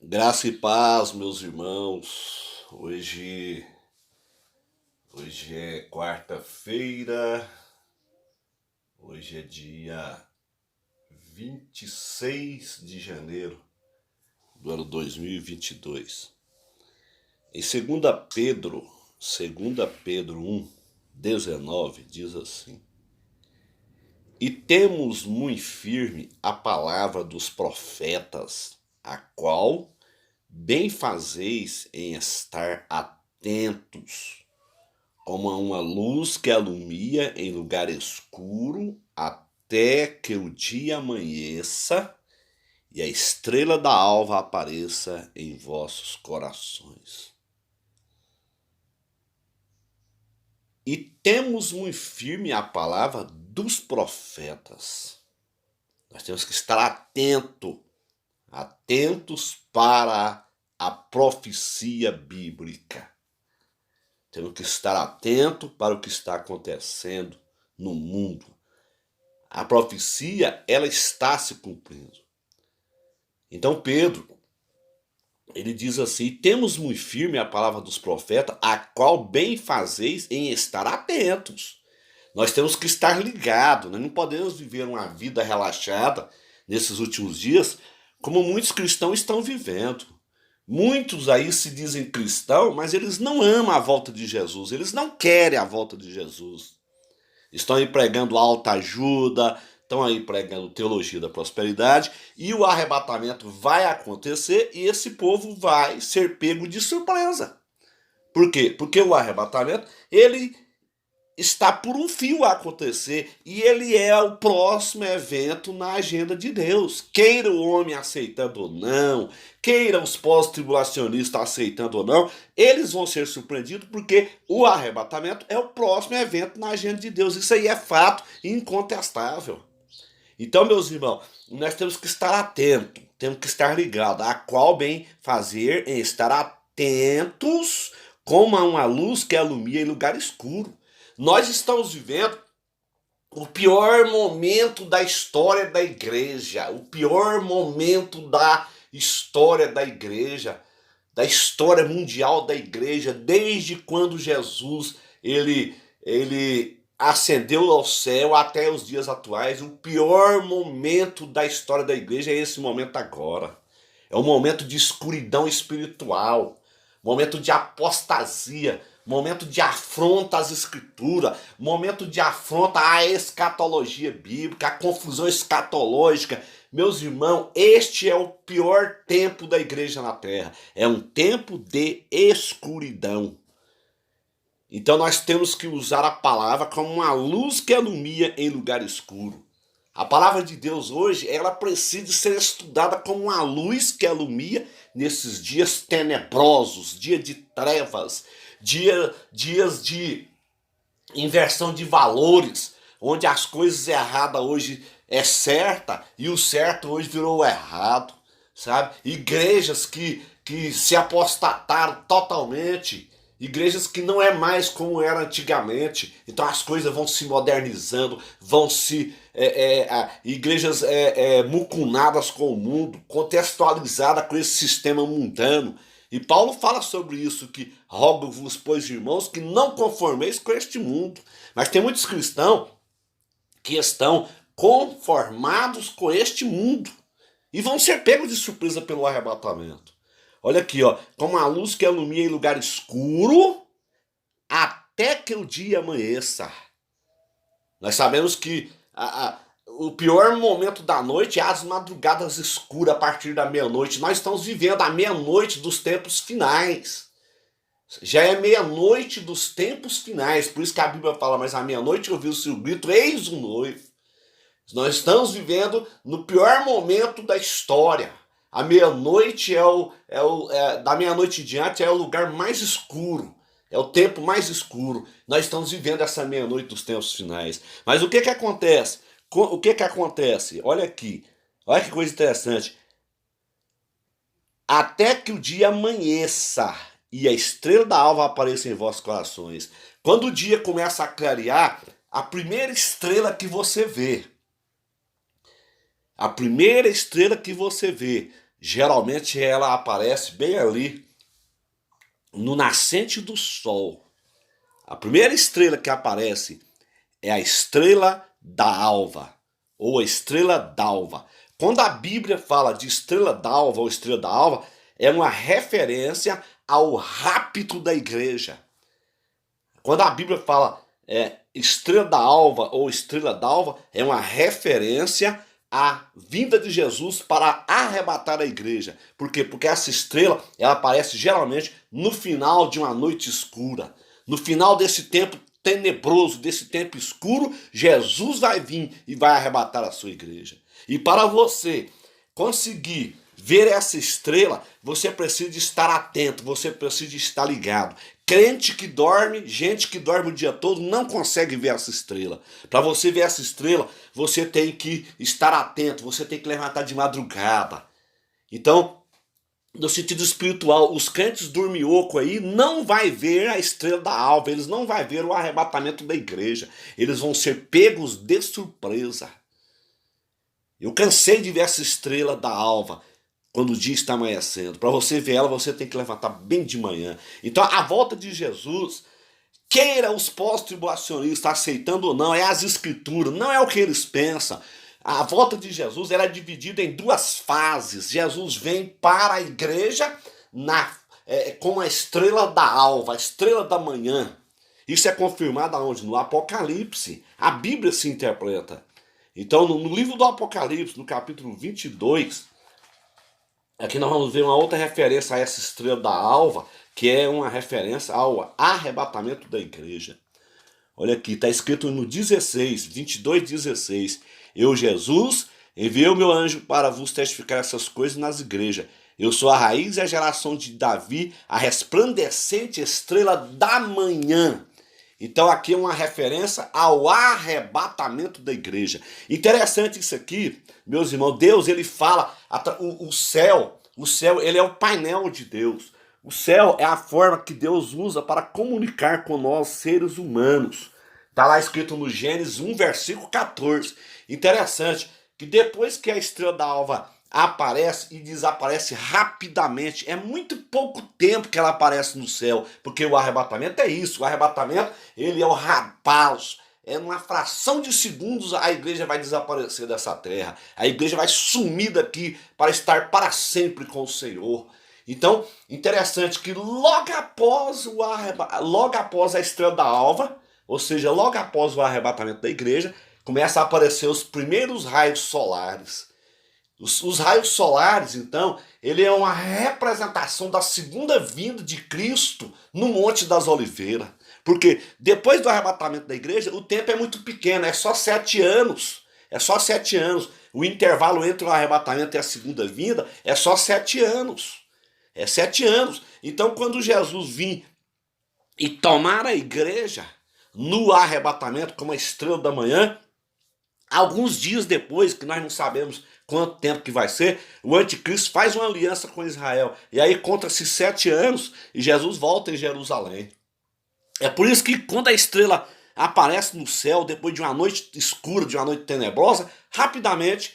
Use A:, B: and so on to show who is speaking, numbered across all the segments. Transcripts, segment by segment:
A: Graça e paz, meus irmãos. Hoje é quarta-feira, hoje é dia 26 de janeiro do ano 2022. Em 2 Pedro 1:19 diz assim: E temos muito firme a palavra dos profetas, a qual bem fazeis em estar atentos, como a uma luz que alumia em lugar escuro, até que o dia amanheça e a estrela da alva apareça em vossos corações. E temos muito firme a palavra dos profetas. Nós temos que estar atentos para a profecia bíblica. Temos que estar atentos para o que está acontecendo no mundo. A profecia, ela está se cumprindo. Então Pedro, ele diz assim: temos muito firme a palavra dos profetas, a qual bem fazeis em estar atentos. Nós temos que estar ligados, nós não podemos viver uma vida relaxada nesses últimos dias, como muitos cristãos estão vivendo. Muitos aí se dizem cristãos, mas eles não amam a volta de Jesus, eles não querem a volta de Jesus. Estão aí pregando alta ajuda, estão aí pregando teologia da prosperidade, e o arrebatamento vai acontecer e esse povo vai ser pego de surpresa. Por quê? Porque o arrebatamento, ele está por um fio a acontecer e ele é o próximo evento na agenda de Deus. Queira o homem aceitando ou não, queira os pós-tribulacionistas aceitando ou não, eles vão ser surpreendidos porque o arrebatamento é o próximo evento na agenda de Deus. Isso aí é fato incontestável. Então, meus irmãos, nós temos que estar atentos, temos que estar ligados, a qual bem fazer em estar atentos como a uma luz que alumia em lugar escuro. Nós estamos vivendo o pior momento da história da igreja, o pior momento da história da igreja, da história mundial da igreja, desde quando Jesus ele ascendeu ao céu até os dias atuais. O pior momento da história da igreja é esse momento agora. É um momento de escuridão espiritual, momento de apostasia, momento de afronta às escrituras, momento de afronta à escatologia bíblica, à confusão escatológica. Meus irmãos, este é o pior tempo da igreja na terra. É um tempo de escuridão. Então nós temos que usar a palavra como uma luz que alumia em lugar escuro. A palavra de Deus hoje, ela precisa ser estudada como uma luz que alumia nesses dias tenebrosos, dias de trevas, dias de inversão de valores, onde as coisas erradas hoje é certa e o certo hoje virou errado, sabe? Igrejas que se apostataram totalmente, igrejas que não é mais como era antigamente. Então as coisas vão se modernizando, vão se igrejas mucunadas com o mundo, contextualizadas com esse sistema mundano. E Paulo fala sobre isso, que rogo-vos, pois, irmãos, que não conformeis com este mundo. Mas tem muitos cristãos que estão conformados com este mundo e vão ser pegos de surpresa pelo arrebatamento. Olha aqui, ó, como a luz que alumia em lugar escuro até que o dia amanheça. Nós sabemos que o pior momento da noite é as madrugadas escuras a partir da meia-noite. Nós estamos vivendo a meia-noite dos tempos finais. Já é meia-noite dos tempos finais. Por isso que a Bíblia fala, mas à meia-noite ouviu-se o grito, eis o noivo. Nós estamos vivendo no pior momento da história. A meia-noite da meia-noite em diante é o lugar mais escuro. É o tempo mais escuro. Nós estamos vivendo essa meia-noite dos tempos finais. Mas o que acontece? O que acontece? Olha aqui. Olha que coisa interessante. Até que o dia amanheça e a estrela da alva apareça em vossos corações. Quando o dia começa a clarear, a primeira estrela que você vê, geralmente ela aparece bem ali no nascente do sol. A primeira estrela que aparece é a estrela da alva, ou a estrela d'alva. Quando a Bíblia fala de estrela d'alva ou estrela da alva, é uma referência ao rapto da igreja. Quando a Bíblia fala estrela da alva ou estrela d'alva, é uma referência à vinda de Jesus para arrebatar a igreja. Por quê? Porque essa estrela ela aparece geralmente no final de uma noite escura. No final desse tempo tenebroso, desse tempo escuro, Jesus vai vir e vai arrebatar a sua igreja. E para você conseguir ver essa estrela, você precisa estar atento, você precisa estar ligado. Crente que dorme, gente que dorme o dia todo, não consegue ver essa estrela. Para você ver essa estrela, você tem que estar atento, você tem que levantar de madrugada. Então, no sentido espiritual, os crentes dormiocos aí não vai ver a estrela da alva, eles não vão ver o arrebatamento da igreja. Eles vão ser pegos de surpresa. Eu cansei de ver essa estrela da alva quando o dia está amanhecendo. Para você ver ela, você tem que levantar bem de manhã. Então, a volta de Jesus, queira os pós-tribulacionistas aceitando ou não, é as escrituras, não é o que eles pensam. A volta de Jesus era dividida em duas fases. Jesus vem para a igreja com a estrela da alva, a estrela da manhã. Isso é confirmado aonde? No Apocalipse. A Bíblia se interpreta. Então, no livro do Apocalipse, no capítulo 22, aqui nós vamos ver uma outra referência a essa estrela da alva, que é uma referência ao arrebatamento da igreja. Olha aqui, está escrito no 16, 22, 16. Eu, Jesus, enviei o meu anjo para vos testificar essas coisas nas igrejas. Eu sou a raiz e a geração de Davi, a resplandecente estrela da manhã. Então aqui é uma referência ao arrebatamento da igreja. Interessante isso aqui, meus irmãos. Deus, ele fala, o céu ele é o painel de Deus. O céu é a forma que Deus usa para comunicar com nós, seres humanos. Está lá escrito no Gênesis 1, versículo 14. Interessante que depois que a estrela da alva aparece e desaparece rapidamente, é muito pouco tempo que ela aparece no céu, porque o arrebatamento é isso, o arrebatamento ele é o rapaz, é numa fração de segundos a igreja vai desaparecer dessa terra, a igreja vai sumir daqui para estar para sempre com o Senhor. Então, interessante que logo após a estrela da alva, ou seja, logo após o arrebatamento da igreja, começa a aparecer os primeiros raios solares. Os raios solares, então, ele é uma representação da segunda vinda de Cristo no Monte das Oliveiras. Porque depois do arrebatamento da igreja, o tempo é muito pequeno, é só 7 anos. É só 7 anos. O intervalo entre o arrebatamento e a segunda vinda é só 7 anos. É 7 anos. Então, quando Jesus vir e tomar a igreja no arrebatamento como a estrela da manhã, alguns dias depois, que nós não sabemos quanto tempo que vai ser, o anticristo faz uma aliança com Israel. E aí conta-se 7 anos e Jesus volta em Jerusalém. É por isso que quando a estrela aparece no céu, depois de uma noite escura, de uma noite tenebrosa, rapidamente,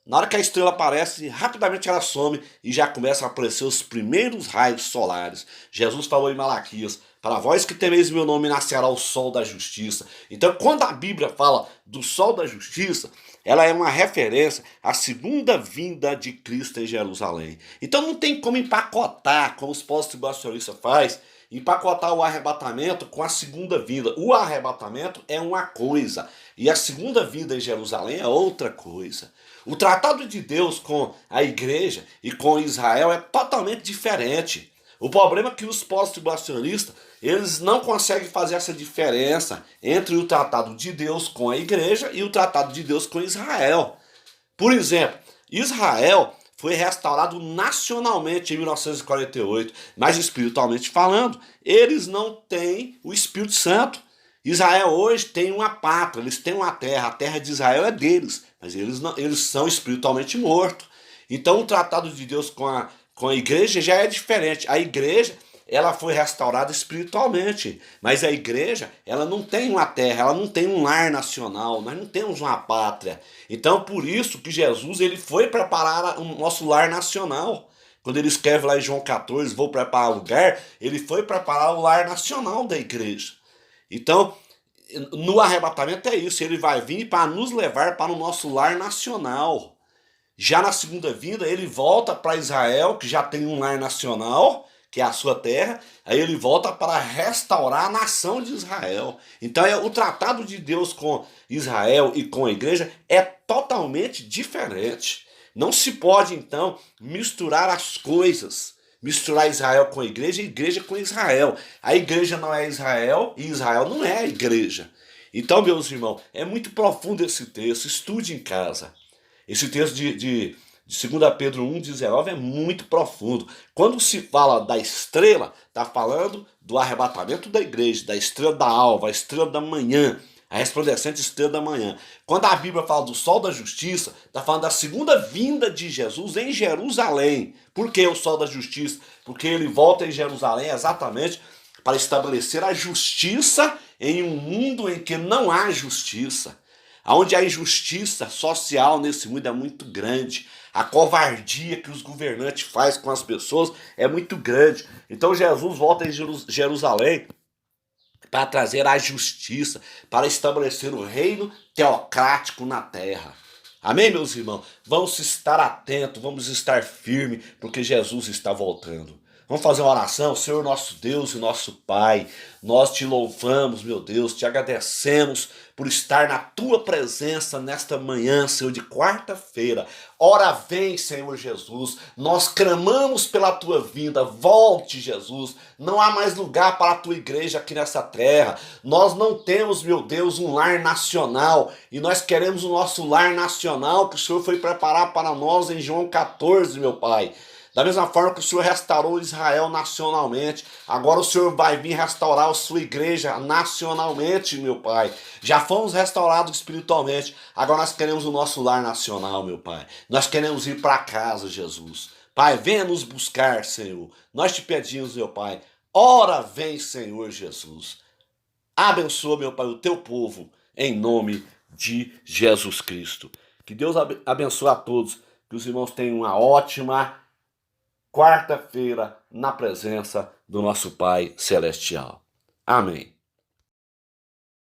A: na hora que a estrela aparece, rapidamente ela some e já começam a aparecer os primeiros raios solares. Jesus falou em Malaquias: para vós que temeis meu nome nascerá o sol da justiça. Então, quando a Bíblia fala do sol da justiça, ela é uma referência à segunda vinda de Cristo em Jerusalém. Então não tem como empacotar, como os pós-tribulacionistas fazem, empacotar o arrebatamento com a segunda vinda. O arrebatamento é uma coisa e a segunda vinda em Jerusalém é outra coisa. O tratado de Deus com a igreja e com Israel é totalmente diferente. O problema é que os pós-tribulacionistas, eles não conseguem fazer essa diferença entre o tratado de Deus com a igreja e o tratado de Deus com Israel. Por exemplo, Israel foi restaurado nacionalmente em 1948, mas espiritualmente falando, eles não têm o Espírito Santo. Israel hoje tem uma pátria, eles têm uma terra, a terra de Israel é deles, mas eles são espiritualmente mortos. Então o tratado de Deus com a igreja já é diferente. A igreja, ela foi restaurada espiritualmente, mas a igreja, ela não tem uma terra, ela não tem um lar nacional, nós não temos uma pátria. Então, por isso que Jesus, ele foi preparar o nosso lar nacional. Quando ele escreve lá em João 14, vou preparar o lugar, ele foi preparar o lar nacional da igreja. Então, no arrebatamento é isso, ele vai vir para nos levar para o nosso lar nacional. Já na segunda vinda, ele volta para Israel, que já tem um lar nacional, que é a sua terra, aí ele volta para restaurar a nação de Israel. Então o tratado de Deus com Israel e com a igreja é totalmente diferente. Não se pode, então, misturar as coisas. Misturar Israel com a igreja com Israel. A igreja não é Israel e Israel não é a igreja. Então, meus irmãos, é muito profundo esse texto. Estude em casa. Esse texto de 2 Pedro 1,19 é muito profundo. Quando se fala da estrela, está falando do arrebatamento da igreja, da estrela da alva, a estrela da manhã, a resplandecente estrela da manhã. Quando a Bíblia fala do sol da justiça, está falando da segunda vinda de Jesus em Jerusalém. Por que o sol da justiça? Porque ele volta em Jerusalém exatamente para estabelecer a justiça em um mundo em que não há justiça. Onde a injustiça social nesse mundo é muito grande. A covardia que os governantes fazem com as pessoas é muito grande. Então Jesus volta em Jerusalém para trazer a justiça, para estabelecer o reino teocrático na terra. Amém, meus irmãos? Vamos estar atentos, vamos estar firmes, porque Jesus está voltando. Vamos fazer uma oração. Senhor nosso Deus e nosso Pai, nós te louvamos, meu Deus, te agradecemos por estar na tua presença nesta manhã, Senhor, de quarta-feira. Ora vem, Senhor Jesus, nós clamamos pela tua vinda, volte, Jesus. Não há mais lugar para a tua igreja aqui nessa terra. Nós não temos, meu Deus, um lar nacional, e nós queremos o nosso lar nacional que o Senhor foi preparar para nós em João 14, meu Pai. Da mesma forma que o Senhor restaurou Israel nacionalmente, agora o Senhor vai vir restaurar a sua igreja nacionalmente, meu Pai. Já fomos restaurados espiritualmente, agora nós queremos o nosso lar nacional, meu Pai. Nós queremos ir para casa, Jesus. Pai, venha nos buscar, Senhor. Nós te pedimos, meu Pai. Ora vem, Senhor Jesus. Abençoa, meu Pai, o teu povo, em nome de Jesus Cristo. Que Deus abençoe a todos, que os irmãos tenham uma ótima quarta-feira na presença do nosso Pai Celestial. Amém.